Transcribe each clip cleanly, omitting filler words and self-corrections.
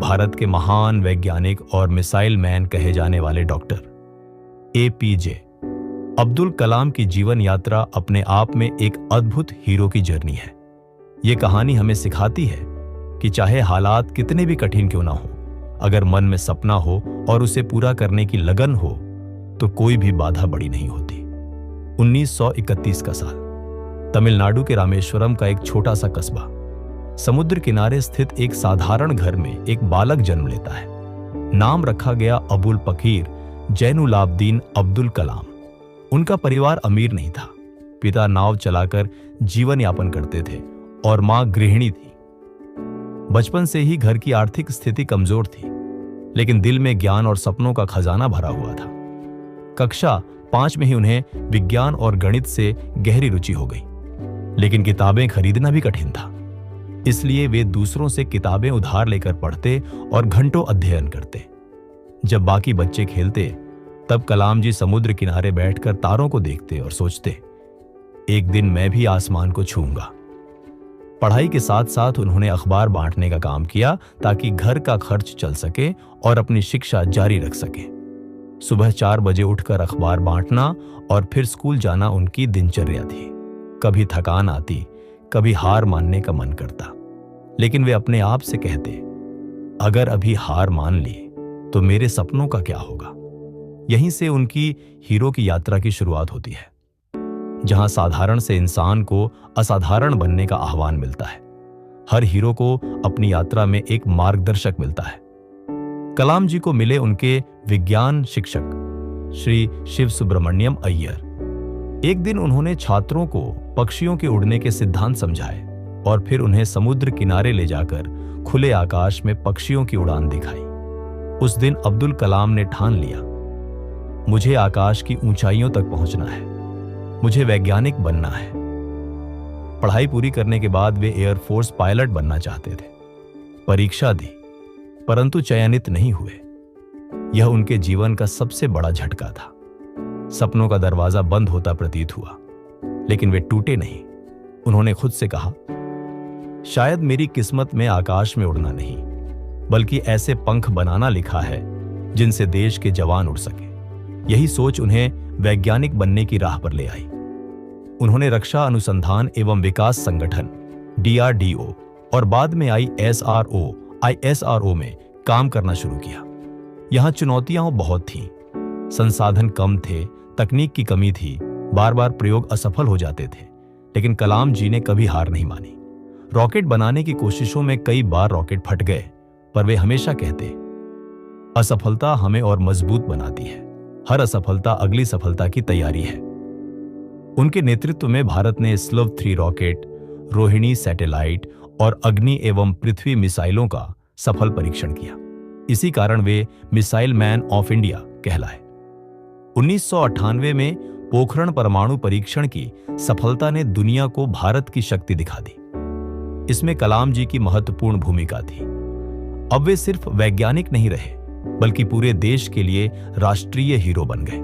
भारत के महान वैज्ञानिक और मिसाइल मैन कहे जाने वाले डॉक्टर APJ अब्दुल कलाम की जीवन यात्रा अपने आप में एक अद्भुत हीरो की जर्नी है। ये कहानी हमें सिखाती है कि चाहे हालात कितने भी कठिन क्यों ना हो, अगर मन में सपना हो और उसे पूरा करने की लगन हो तो कोई भी बाधा बड़ी नहीं होती। 1931 का साल, तमिलनाडु के रामेश्वरम का एक छोटा सा कस्बा, समुद्र किनारे स्थित एक साधारण घर में एक बालक जन्म लेता है। नाम रखा गया अबुल पकीर जैनुलाब्दीन अब्दुल कलाम। उनका परिवार अमीर नहीं था। पिता नाव चलाकर जीवन यापन करते थे और मां गृहिणी थी। बचपन से ही घर की आर्थिक स्थिति कमजोर थी, लेकिन दिल में ज्ञान और सपनों का खजाना भरा हुआ था। कक्षा 5 में ही उन्हें विज्ञान और गणित से गहरी रुचि हो गई, लेकिन किताबें खरीदना भी कठिन था। इसलिए वे दूसरों से किताबें उधार लेकर पढ़ते और घंटों अध्ययन करते। जब बाकी बच्चे खेलते, तब कलाम जी समुद्र किनारे बैठकर तारों को देखते और सोचते, एक दिन मैं भी आसमान को छूऊंगा। पढ़ाई के साथ साथ उन्होंने अखबार बांटने का काम किया ताकि घर का खर्च चल सके और अपनी शिक्षा जारी रख सके। सुबह 4 बजे उठकर अखबार बांटना और फिर स्कूल जाना उनकी दिनचर्या थी। कभी थकान आती, कभी हार मानने का मन करता, लेकिन वे अपने आप से कहते, अगर अभी हार मान ली तो मेरे सपनों का क्या होगा। यहीं से उनकी हीरो की यात्रा की शुरुआत होती है, जहां साधारण से इंसान को असाधारण बनने का आह्वान मिलता है। हर हीरो को अपनी यात्रा में एक मार्गदर्शक मिलता है। कलाम जी को मिले उनके विज्ञान शिक्षक श्री शिव सुब्रमण्यम अय्यर। एक दिन उन्होंने छात्रों को पक्षियों के उड़ने के सिद्धांत समझाए और फिर उन्हें समुद्र किनारे ले जाकर खुले आकाश में पक्षियों की उड़ान दिखाई। उस दिन अब्दुल कलाम ने ठान लिया, मुझे आकाश की ऊंचाइयों तक पहुंचना है, मुझे वैज्ञानिक बनना है। पढ़ाई पूरी करने के बाद वे एयरफोर्स पायलट बनना चाहते थे। परीक्षा दी, परंतु चयनित नहीं हुए। यह उनके जीवन का सबसे बड़ा झटका था। सपनों का दरवाजा बंद होता प्रतीत हुआ, लेकिन वे टूटे नहीं। उन्होंने खुद से कहा, शायद मेरी किस्मत में आकाश में उड़ना नहीं, बल्कि ऐसे पंख बनाना लिखा है जिनसे देश के जवान उड़ सके। यही सोच उन्हें वैज्ञानिक बनने की राह पर ले आई। उन्होंने रक्षा अनुसंधान एवं विकास संगठन DRDO और बाद में आई SRO, ISRO में काम करना शुरू किया। यहां चुनौतियां बहुत थीं, संसाधन कम थे, तकनीक की कमी थी, बार बार प्रयोग असफल हो जाते थे, लेकिन कलाम जी ने कभी हार नहीं मानी। रॉकेट बनाने की कोशिशों में कई बार रॉकेट फट गए, पर वे हमेशा कहते, असफलता हमें और मजबूत बनाती है। हर असफलता अगली सफलता की तैयारी है। उनके नेतृत्व में भारत ने स्लव 3 रॉकेट, रोहिणी सैटेलाइट और अग्नि एवं पृथ्वी मिसाइलों का सफल परीक्षण किया। इसी कारण वे मिसाइल मैन ऑफ इंडिया कहलाए। 1998 में पोखरण परमाणु परीक्षण की सफलता ने दुनिया को भारत की शक्ति दिखा दी। इसमें कलाम जी की महत्वपूर्ण भूमिका थी। अब वे सिर्फ वैज्ञानिक नहीं रहे, बल्कि पूरे देश के लिए राष्ट्रीय हीरो बन गए।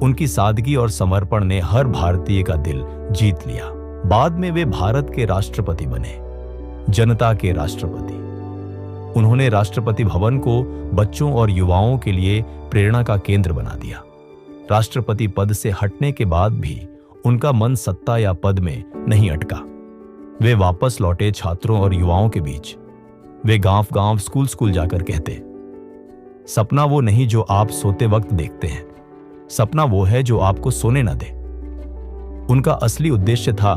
उनकी सादगी और समर्पण ने हर भारतीय का दिल जीत लिया। बाद में वे भारत के राष्ट्रपति बने, जनता के राष्ट्रपति। उन्होंने राष्ट्रपति भवन को बच्चों और युवाओं के लिए प्रेरणा का केंद्र बना दिया। राष्ट्रपति पद से हटने के बाद भी उनका मन सत्ता या पद में नहीं अटका। वे वापस लौटे छात्रों और युवाओं के बीच। वे गांव-गांव, स्कूल-स्कूल जाकर कहते, सपना वो नहीं जो आप सोते वक्त देखते हैं, सपना वो है जो आपको सोने न दे। उनका असली उद्देश्य था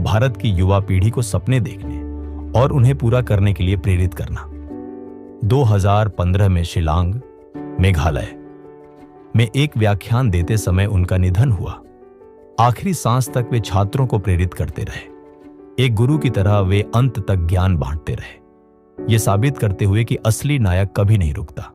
भारत की युवा पीढ़ी को सपने देखने और उन्हें पूरा करने के लिए प्रेरित करना। 2015 में शिलांग, मेघालय में एक व्याख्यान देते समय उनका निधन हुआ। आखिरी सांस तक वे छात्रों को प्रेरित करते रहे। एक गुरु की तरह वे अंत तक ज्ञान बांटते रहे, ये साबित करते हुए कि असली नायक कभी नहीं रुकता।